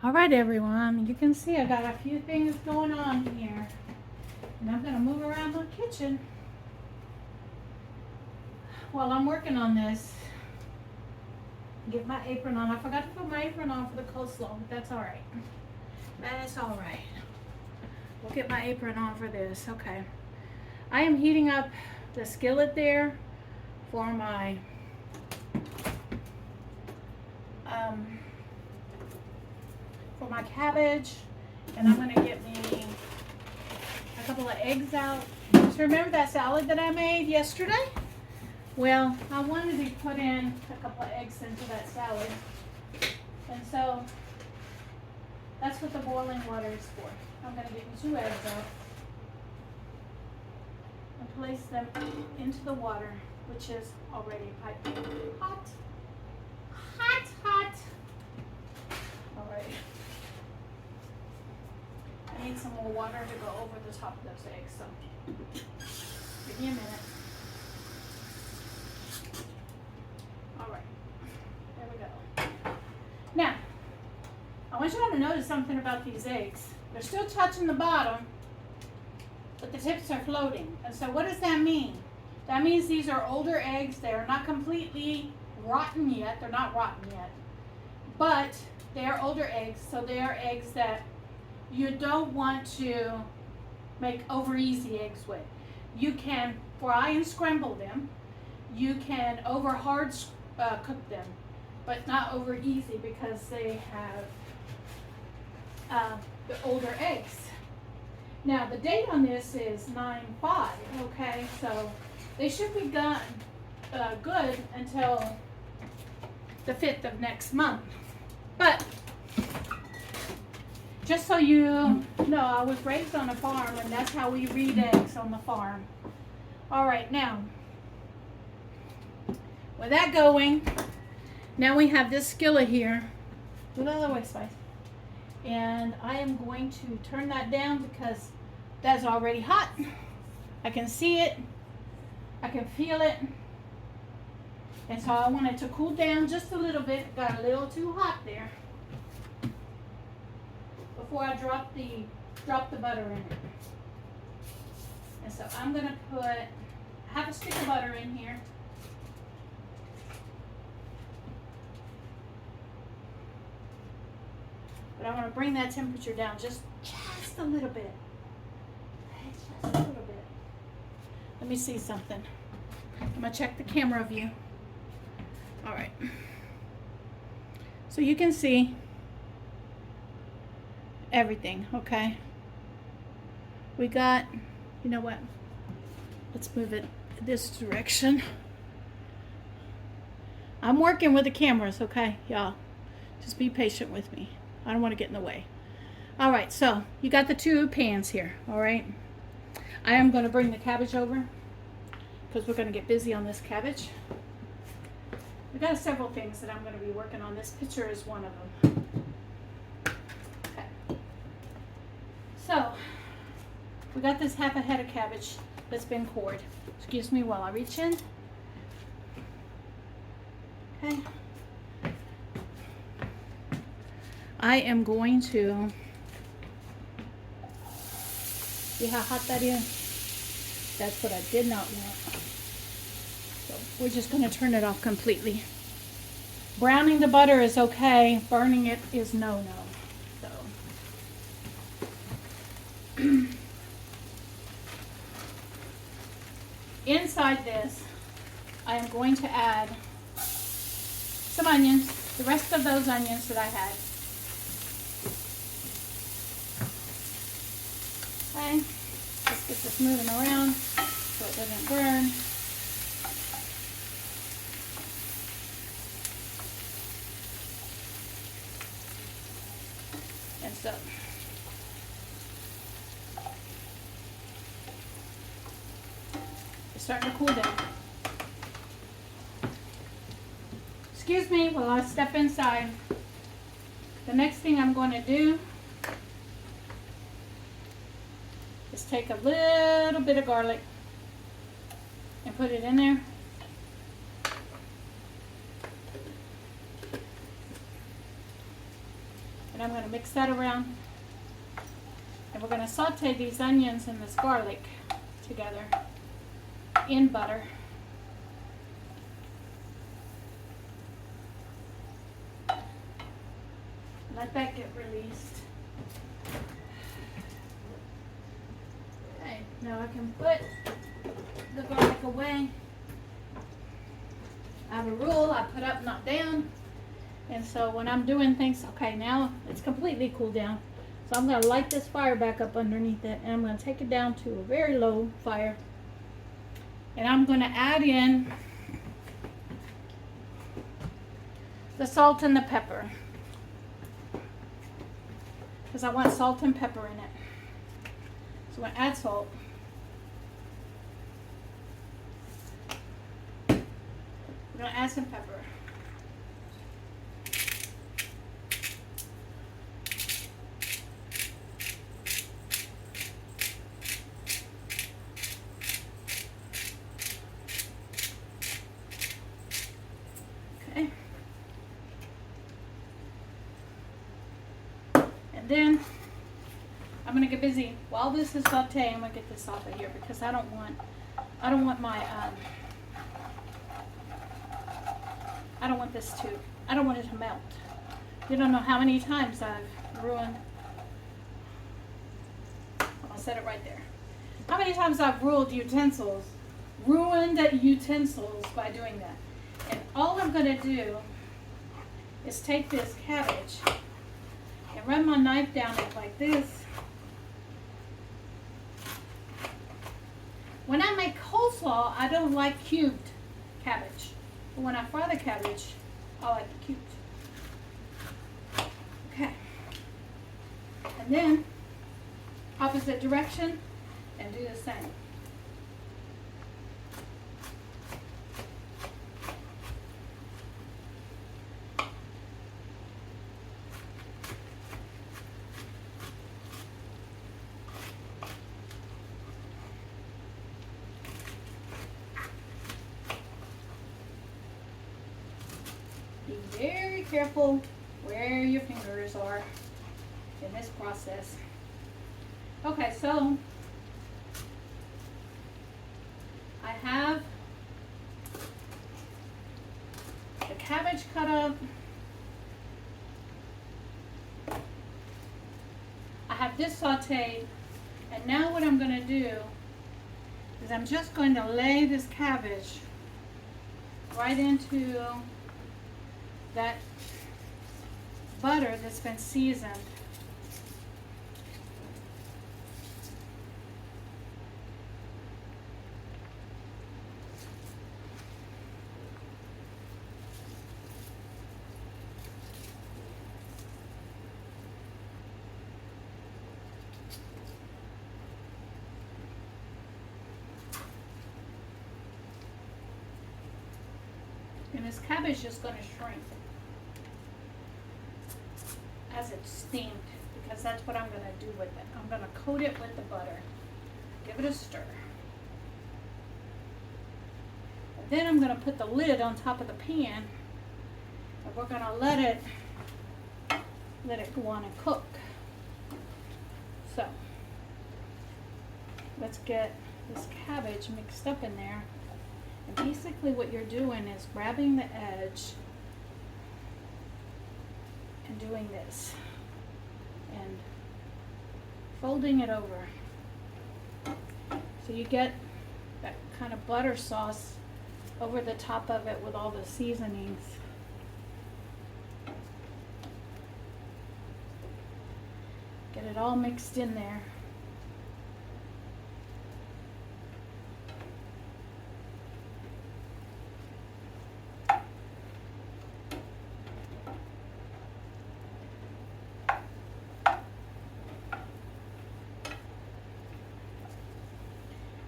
All right, everyone, you can see I got a few things going on here, and I'm going to move around the kitchen while I'm working on this. Get my apron on. I forgot to put my apron on for the coleslaw, but that's all right. That's all right. We'll get my apron on for this. Okay. I am heating up the skillet there for my cabbage, and I'm gonna get me a couple of eggs out. So remember that salad that I made yesterday? Well, I wanted to put in a couple of eggs into that salad, and so that's what the boiling water is for. I'm gonna get me 2 eggs out and place them into the water, which is already piping hot. Hot, hot. All right. I need some more water to go over the top of those eggs, so give me a minute. All right, there we go. Now, I want y'all to notice something about these eggs. They're still touching the bottom, but the tips are floating. And so what does that mean? That means these are older eggs. They are not completely rotten yet. They're not rotten yet, but they are older eggs, so they are eggs that you don't want to make over easy eggs with. You can fry and scramble them. You can over hard cook them, but not over easy because they have the older eggs. Now the date on this is 9/5, okay? So they should be done good until the 5th of next month. But just so you know, I was raised on a farm, and that's how we read eggs on the farm. All right, now, with that going, now we have this skillet here. Do the other way, Spice. And I am going to turn that down because that's already hot. I can see it. I can feel it. And so I want it to cool down just a little bit. Got a little too hot there. Before I drop the butter in it. And so I'm gonna put half a stick of butter in here. But I want to bring that temperature down just a little bit. Just a little bit. Let me see something. I'm gonna check the camera view. All right. So you can see everything, okay? We got, you know what? Let's move it this direction. I'm working with the cameras, okay, y'all? Just be patient with me. I don't want to get in the way. All right, so you got the 2 pans here, all right? I am going to bring the cabbage over because we're going to get busy on this cabbage. We got several things that I'm going to be working on. This picture is one of them. So, we got this half a head of cabbage that's been cored. Excuse me while I reach in. Okay. I am going to, see how hot that is? That's what I did not want. So we're just going to turn it off completely. Browning the butter is okay. Burning it is no-no. Inside this, I am going to add some onions, the rest of those onions that I had. Okay, let's get this moving around so it doesn't burn. And so, it's starting to cool down. Excuse me while I step inside. The next thing I'm going to do is take a little bit of garlic and put it in there. And I'm going to mix that around. And we're going to saute these onions and this garlic together in butter. Let that get released. Okay, now I can put the garlic away. I have a rule, I put up, not down. And so when I'm doing things, okay, now it's completely cooled down. So I'm going to light this fire back up underneath it, and I'm going to take it down to a very low fire. And I'm going to add in the salt and the pepper, because I want salt and pepper in it. So I'm going to add salt. I'm going to add some pepper. Okay. And then I'm going to get busy. While this is sauteing, I'm going to get this off of here because I don't want my I don't want it to melt. You don't know how many times I've ruined. I'll set it right there. How many times I've ruined utensils by doing that. And all I'm going to do is take this cabbage and run my knife down it like this. When I make coleslaw, I don't like cubed cabbage. But when I fry the cabbage, I like it cubed. Okay. And then, opposite direction, and do the same. Be very careful where your fingers are in this process. Okay, so I have the cabbage cut up. I have this sauteed, and now what I'm going to do is I'm just going to lay this cabbage right into that butter that's been seasoned. And this cabbage is going to shrink as it's steamed, because that's what I'm going to do with it. I'm going to coat it with the butter, give it a stir, and then I'm going to put the lid on top of the pan, and we're going to let it go on and cook. So let's get this cabbage mixed up in there. And basically what you're doing is grabbing the edge and doing this and folding it over, so you get that kind of butter sauce over the top of it with all the seasonings. Get it all mixed in there.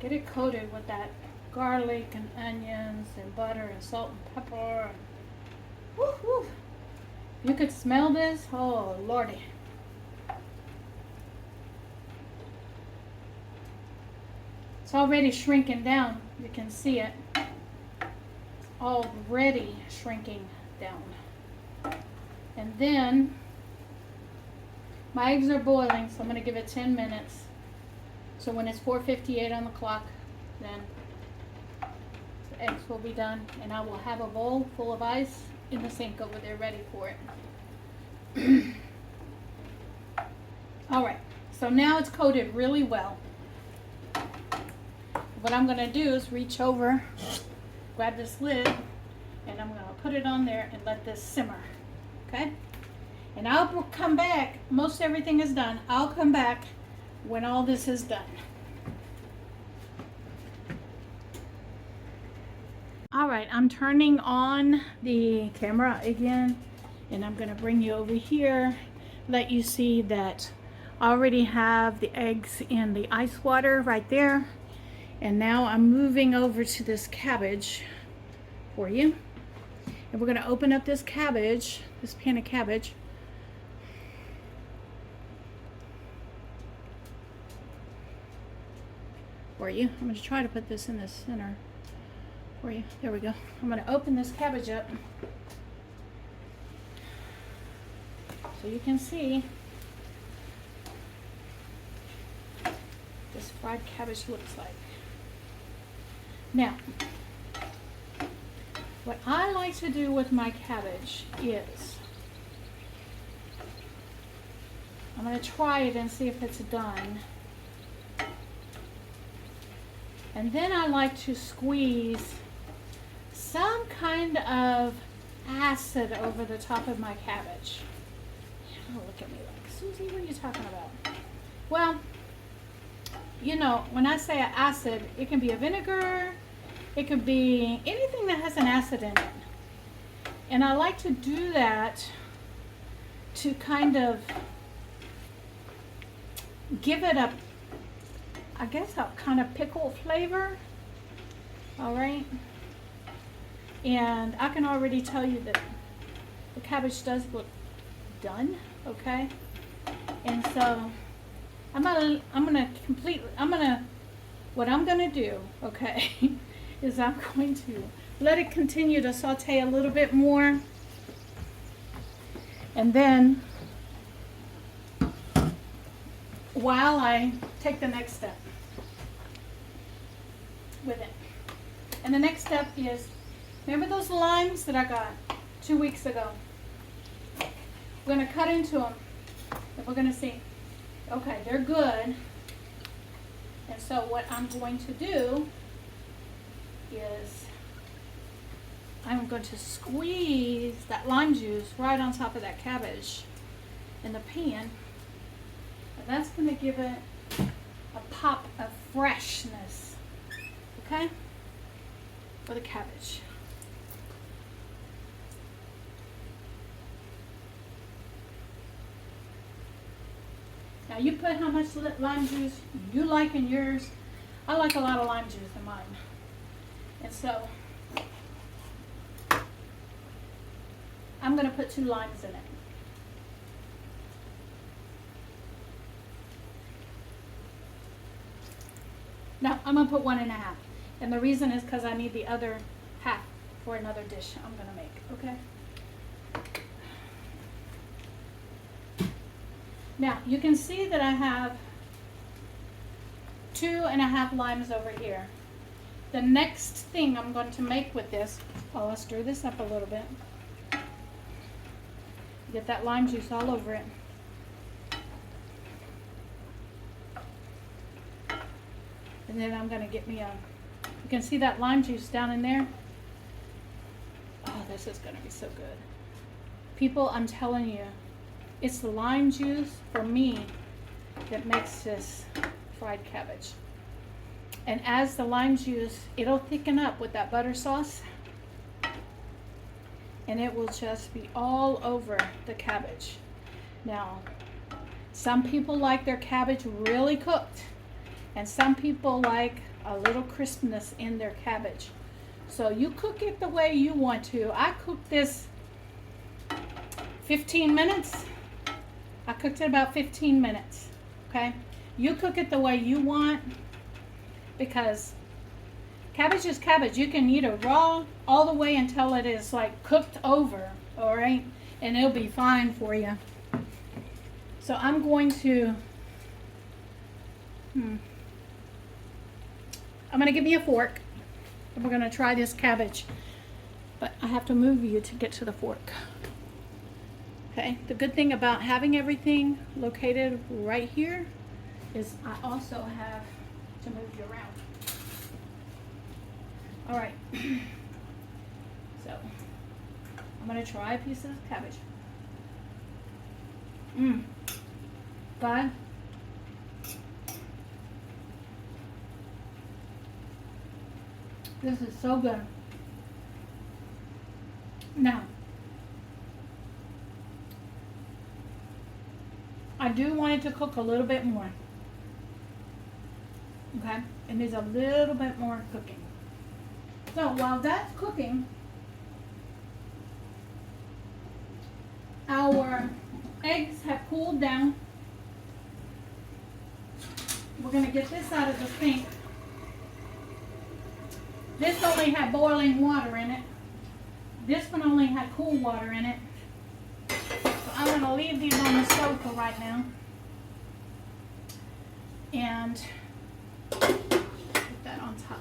Get it coated with that garlic and onions and butter and salt and pepper. And woo, woo. You could smell this. Oh, Lordy. It's already shrinking down. You can see it. Already shrinking down. And then My eggs are boiling, so I'm going to give it 10 minutes. So when it's 4:58 on the clock, then the eggs will be done, and I will have a bowl full of ice in the sink over there ready for it. Alright, so now it's coated really well. What I'm going to do is reach over, grab this lid, and I'm going to put it on there and let this simmer. Okay? And I'll come back, most everything is done. I'll come back when all this is done. Alright, I'm turning on the camera again, and I'm going to bring you over here, let you see that I already have the eggs in the ice water right there. And now I'm moving over to this cabbage for you. And we're going to open up this cabbage, this pan of cabbage. For you. I'm going to try to put this in the center for you. There we go. I'm going to open this cabbage up so you can see this fried cabbage looks like. Now, what I like to do with my cabbage is, I'm going to try it and see if it's done. And then I like to squeeze some kind of acid over the top of my cabbage. Oh, look at me like, Susie, what are you talking about? Well, you know, when I say acid, it can be a vinegar, it could be anything that has an acid in it. And I like to do that to kind of give it a, I guess, a kind of pickle flavor. All right. And I can already tell you that the cabbage does look done. Okay. And so what I'm gonna do, okay, is I'm going to let it continue to saute a little bit more, and then while I take the next step with it. And the next step is, remember those limes that I got 2 weeks ago? We're gonna cut into them, and we're gonna see, okay, they're good. And so what I'm going to do is I'm going to squeeze that lime juice right on top of that cabbage in the pan. And that's going to give it a pop of freshness, okay, for the cabbage. Now you put how much lime juice you like in yours. I like a lot of lime juice in mine. And so I'm going to put 2 limes in it. Now I'm going to put 1.5. And the reason is because I need the other half for another dish I'm going to make. Okay? Now, you can see that I have 2.5 limes over here. The next thing I'm going to make with this, I'll stir this up a little bit. Get that lime juice all over it. And then I'm going to get me a, you can see that lime juice down in there? Oh, this is going to be so good. People, I'm telling you, it's the lime juice, for me, that makes this fried cabbage. And as the lime juice, it'll thicken up with that butter sauce. And it will just be all over the cabbage. Now, some people like their cabbage really cooked. And some people like a little crispness in their cabbage. So you cook it the way you want to. I cooked this 15 minutes. I cooked it about 15 minutes, okay? You cook it the way you want, because cabbage is cabbage. You can eat it raw all the way until it is like cooked over, all right? And it'll be fine for you. So I'm going to, I'm going to give me a fork. And we're going to try this cabbage. But I have to move you to get to the fork. Okay, the good thing about having everything located right here is I also have to move you around. All right, so I'm gonna try a piece of cabbage. God. This is so good. Now, I do want it to cook a little bit more. Okay, it needs a little bit more cooking. So while that's cooking, our eggs have cooled down. We're going to get this out of the sink. This only had boiling water in it. This one only had cool water in it. So I'm going to leave these on the stove for right now. And put that on top.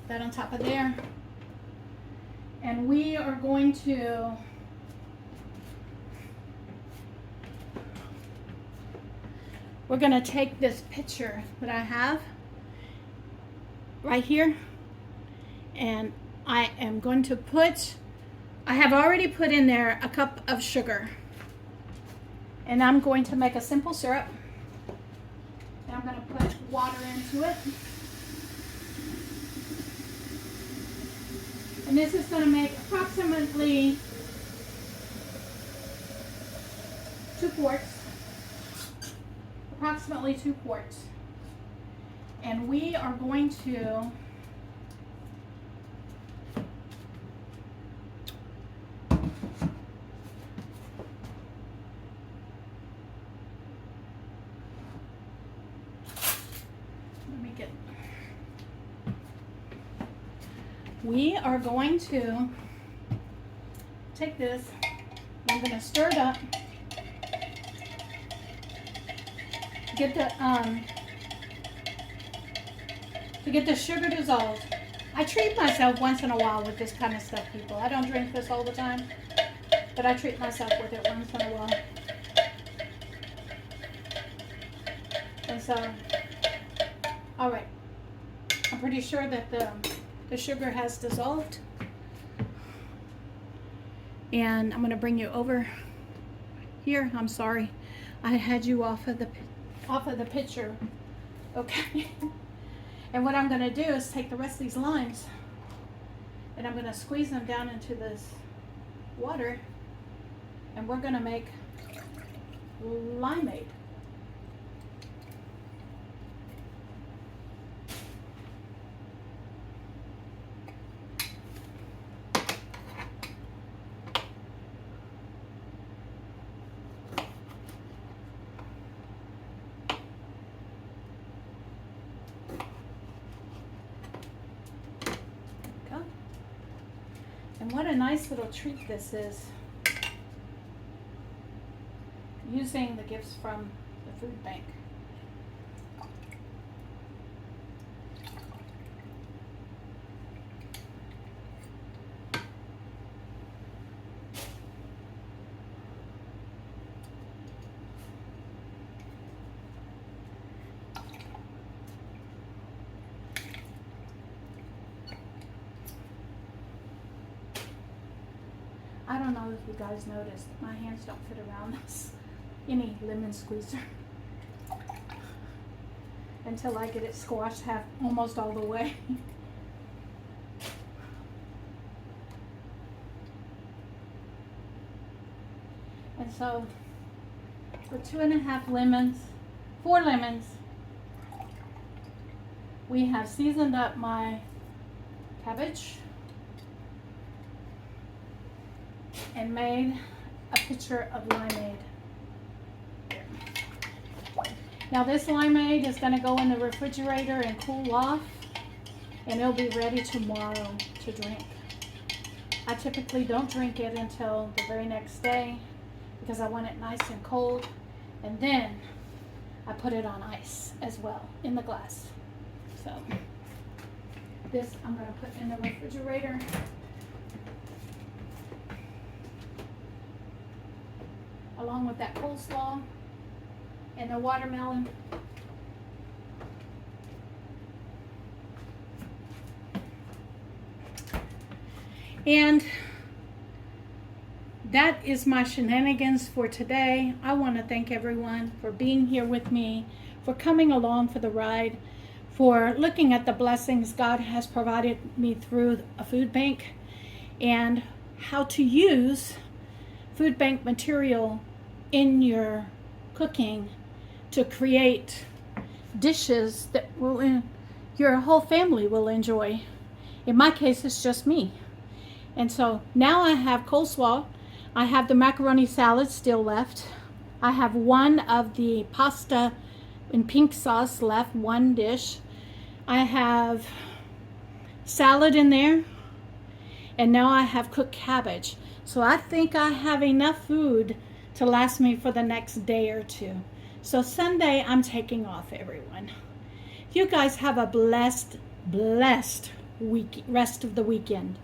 That on top of there. And we are going to take this pitcher that I have right here, and I am going to I have already put in there a cup of sugar, and I'm going to make a simple syrup. And I'm going to put water into it. And this is going to make approximately 2 quarts. Approximately 2 quarts. And we are going to take this, I'm going to stir it up, to get the sugar dissolved. I treat myself once in a while with this kind of stuff, people. I don't drink this all the time, but I treat myself with it once in a while. And so, all right, I'm pretty sure that the sugar has dissolved. And I'm going to bring you over here. I'm sorry, I had you off of the pitcher. Okay. And what I'm going to do is take the rest of these limes and I'm going to squeeze them down into this water, and we're going to make limeade. And what a nice little treat this is, using the gifts from the food bank. I don't know if you guys noticed, my hands don't fit around this, any lemon squeezer, until I get it squashed almost all the way. And so, for 4 lemons, we have seasoned up my cabbage and made a pitcher of limeade. Now this limeade is going to go in the refrigerator and cool off, and it'll be ready tomorrow to drink. I typically don't drink it until the very next day, because I want it nice and cold. And then I put it on ice as well in the glass. So this I'm going to put in the refrigerator. Along with that coleslaw and the watermelon. And that is my shenanigans for today. I want to thank everyone for being here with me, for coming along for the ride, for looking at the blessings God has provided me through a food bank, and how to use food bank material in your cooking to create dishes that your whole family will enjoy. In my case, it's just me. And so now I have coleslaw. I have the macaroni salad still left. I have one of the pasta in pink sauce left, one dish. I have salad in there. And now I have cooked cabbage. So I think I have enough food to last me for the next day or two. So Sunday, I'm taking off, everyone. You guys have a blessed week, rest of the weekend.